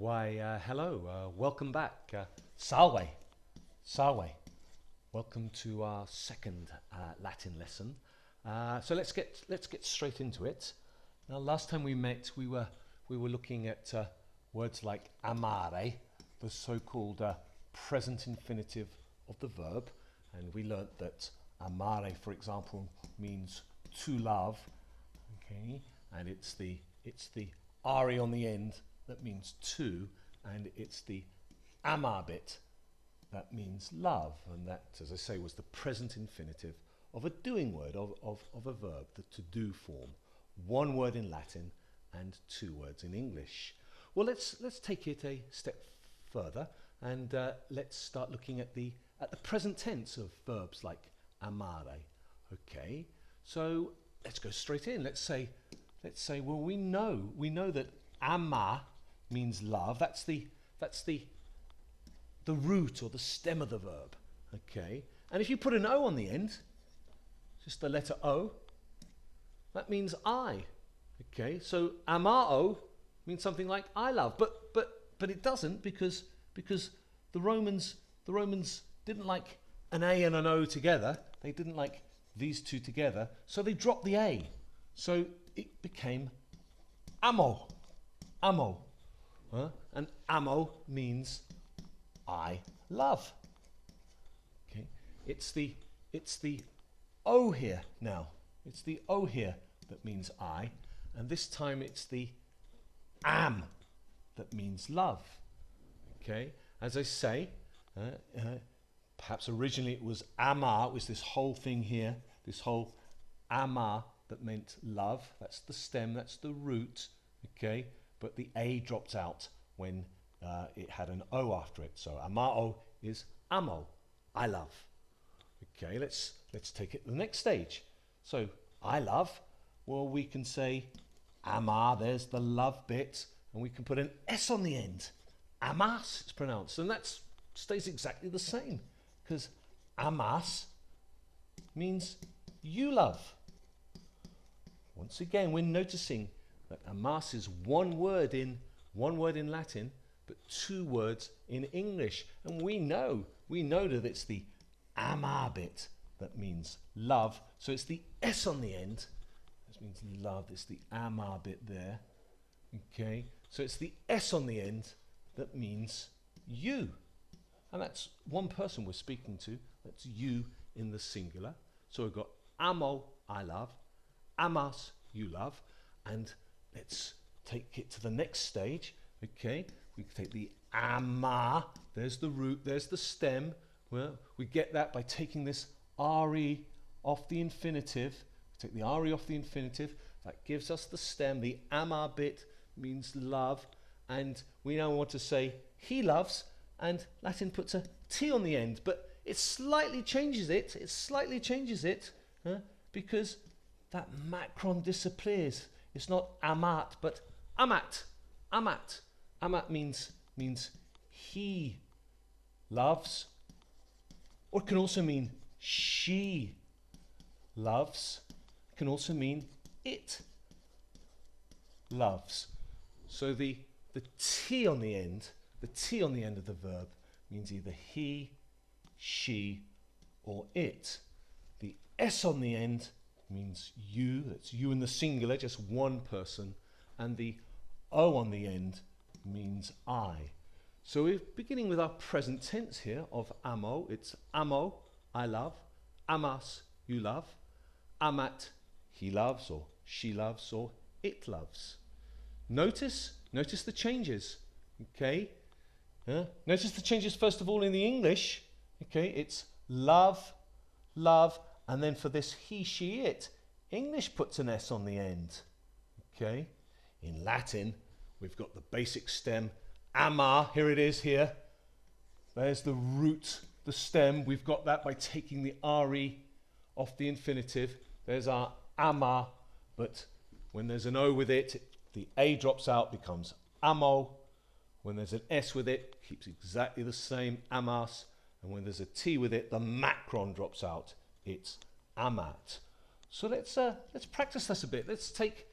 Hello, welcome back. Salve, salve. Welcome to our second Latin lesson. So let's get straight into it. Now, last time we met, we were looking at words like amare, the so-called present infinitive of the verb, and we learnt that amare, for example, means to love. Okay, and it's the re on the end that means to, and it's the amar bit that means love, and that, as I say, was the present infinitive of a doing word, of a verb, the to-do form. One word in Latin and two words in English. Well, let's take it a step further, and let's start looking at the present tense of verbs like amare. Okay, so let's go straight in. Let's say, well, we know that ama means love. That's the root or the stem of the verb. Okay, and if you put an O on the end, just the letter O, that means I. Okay, so amao means something like I love, but it doesn't, because the Romans didn't like an A and an O together. They didn't like these two together, so they dropped the A. So it became amo. And amo means I love. Okay, it's the O here now. It's the O here that means I, and this time it's the am that means love. Okay, as I say, perhaps originally it was ama. It was this whole thing here, this whole ama that meant love. That's the stem. That's the root. Okay, but the A dropped out when it had an O after it. So amao is amo, I love. Okay, let's take it to the next stage. So I love, well, we can say ama, there's the love bit, and we can put an S on the end. Amas, it's pronounced, and that stays exactly the same, because amas means you love. Once again, we're noticing that amas is one word in Latin, but two words in English. And we know that it's the ama bit that means love. So it's the S on the end. This means love. It's the ama bit there. Okay. So it's the S on the end that means you. And that's one person we're speaking to. That's you in the singular. So we've got amo, I love. Amas, you love. And let's take it to the next stage. Okay, we can take the ama, there's the root, there's the stem. Well, we get that by taking this re off the infinitive. Take the re off the infinitive, that gives us the stem. The ama bit means love, and we now want to say he loves, and Latin puts a T on the end, but it slightly changes it, because that macron disappears. It's not amat, but amat. Amat means he loves, or it can also mean she loves. It can also mean it loves. So the T on the end of the verb means either he, she, or it. The S on the end means you, that's you in the singular, just one person, and the O on the end means I. So we're beginning with our present tense here of amo. It's amo, I love. Amas, you love. Amat, he loves, or she loves, or it loves. Notice the changes. Okay, notice the changes first of all in the English. Okay, it's love, and then for this he, she, it, English puts an S on the end. Okay, in Latin we've got the basic stem ama. Here it is here. There's the root, the stem. We've got that by taking the re off the infinitive. There's our ama, but when there's an O with it, the A drops out, becomes amo. When there's an S with it, keeps exactly the same, amas. And when there's a T with it, the macron drops out, it's amat. So let's practice this a bit. Let's take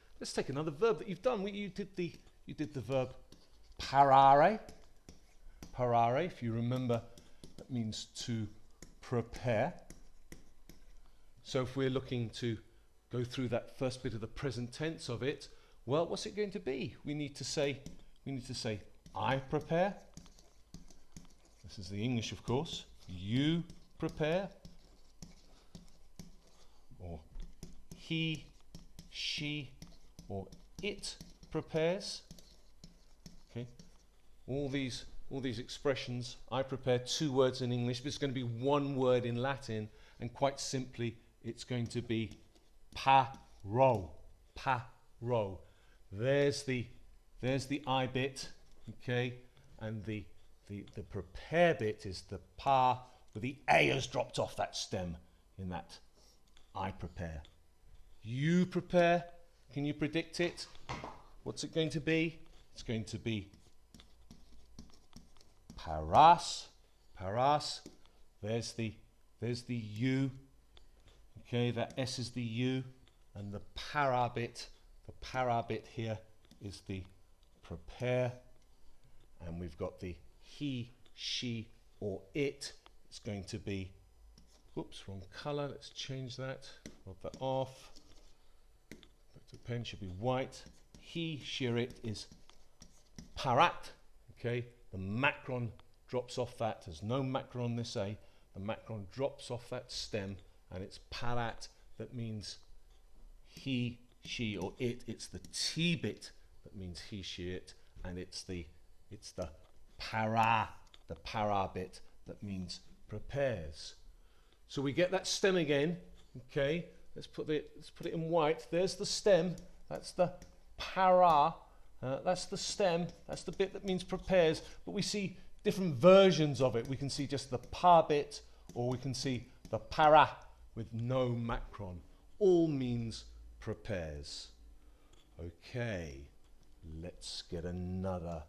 another verb that you've done. You did the verb parare. Parare, if you remember, that means to prepare. So if we're looking to go through that first bit of the present tense of it, well, what's it going to be? We need to say, I prepare. This is the English, of course. You prepare. Or he, she, or it prepares. Okay. All these expressions, I prepare, 2 words in English, but it's going to be 1 word in Latin, and quite simply, it's going to be paro. Paro. There's the I bit, okay, and the prepare bit is the pa, but the A has dropped off that stem in that I prepare. You prepare. Can you predict it? What's it going to be? It's going to be paras. Paras. There's the U. Okay, that S is the U, and the para bit here is the prepare, and we've got the he, she, or it. It's going to be, whoops, wrong color. Let's change that. Rub that off. The pen should be white. He, she, or it is parat. Okay, the macron drops off that. There's no macron on this A. The macron drops off that stem, and it's parat. That means he, she, or it. It's the T bit that means he, she, it, and it's the para bit that means prepares. So we get that stem again. Okay, let's put it in white. There's the stem. That's the para. That's the stem. That's the bit that means prepares. But we see different versions of it. We can see just the pa bit, or we can see the para with no macron. All means prepares. Okay, let's get another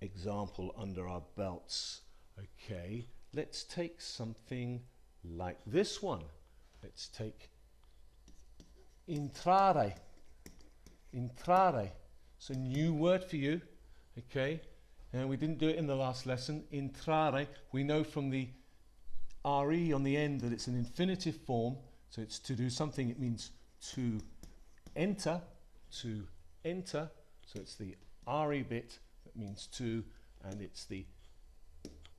example under our belts. Okay, let's take something like this one. Let's take entrare. Entrare. It's a new word for you. Okay, and we didn't do it in the last lesson. Entrare, we know from the re on the end that it's an infinitive form, so it's to do something. It means to enter, so it's the re bit that means to, and it's the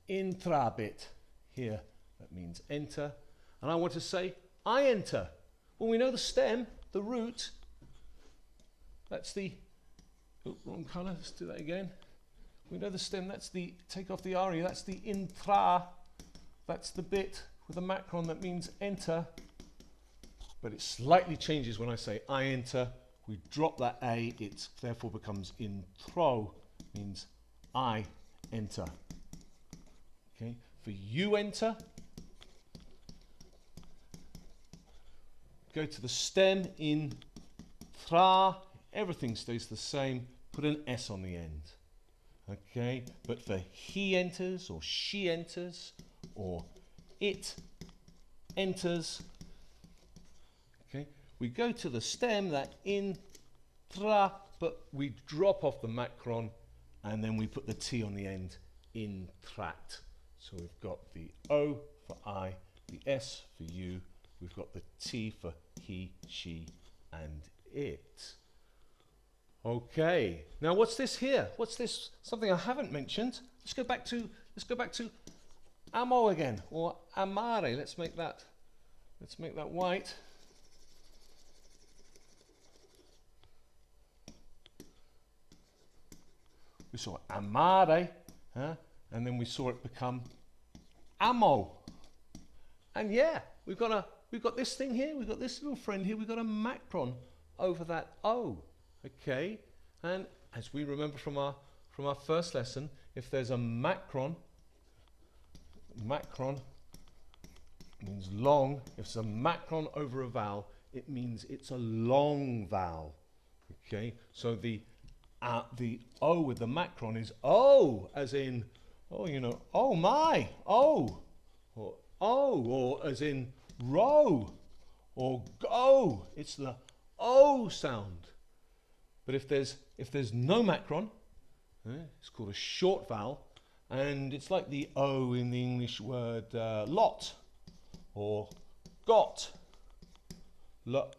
intra bit here that means enter. And I want to say I enter. Well, we know the stem, the root, that's the, oh, wrong colour, let's do that again. We know the stem, that's the, take off the re, that's the intra, that's the bit with a macron that means enter, but it slightly changes when I say I enter. We drop that A, it therefore becomes intro, means I enter. Okay, for you enter, go to the stem, intra, everything stays the same, put an S on the end. Okay, but for he enters, or she enters, or it enters, okay, we go to the stem, that intra, but we drop off the macron, and then we put the T on the end, intrat. So we've got the O for I, the S for you, we've got the T for he, she, and it. Okay, now what's this here? What's this? Something I haven't mentioned. Let's go back to amo again, or amare. Let's make that white. We saw amare, and then we saw it become amo. And yeah, we've got this thing here, we've got this little friend here, we've got a macron over that O. Okay, and as we remember from our first lesson, if there's a macron means long. If it's a macron over a vowel, it means it's a long vowel. Okay, so the O with the macron is O, as in, oh, you know, oh my, oh, or as in row, or go. It's the O sound. But if there's no macron, it's called a short vowel, and it's like the O in the English word lot or got. Lot,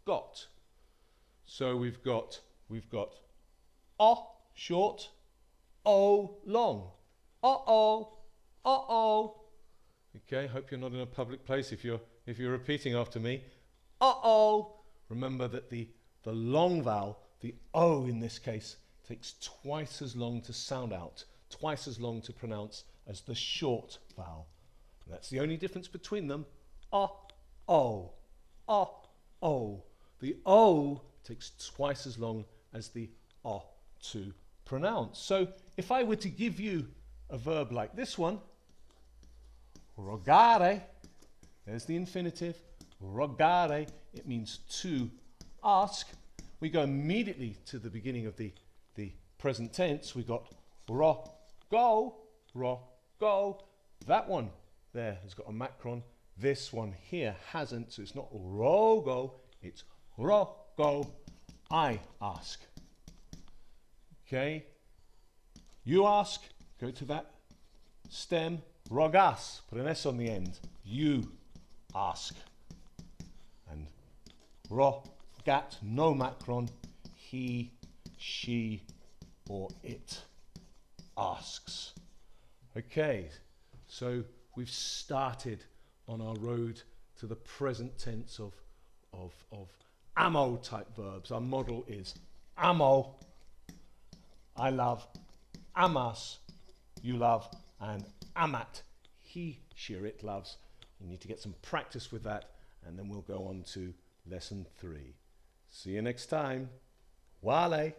got. So we've got O short, O long. Okay, hope you're not in a public place if you're repeating after me. Remember that the long vowel, the O in this case, takes twice as long to sound out, twice as long to pronounce as the short vowel. And that's the only difference between them. O. The O takes twice as long as the O to pronounce. So if I were to give you a verb like this one, rogare, there's the infinitive, rogare, it means to ask. We go immediately to the beginning of the present tense. We got go. That one there has got a macron. This one here hasn't, so it's not rogo, it's rogo. I ask. Okay? You ask, go to that stem, rogas, put an S on the end. You ask. And rogat, no macron, he, she, or it asks. Okay, so we've started on our road to the present tense of amo type verbs. Our model is amo, I love, amas, you love, and amat, he, she, or it loves. You need to get some practice with that, and then we'll go on to lesson 3. See you next time. Wale.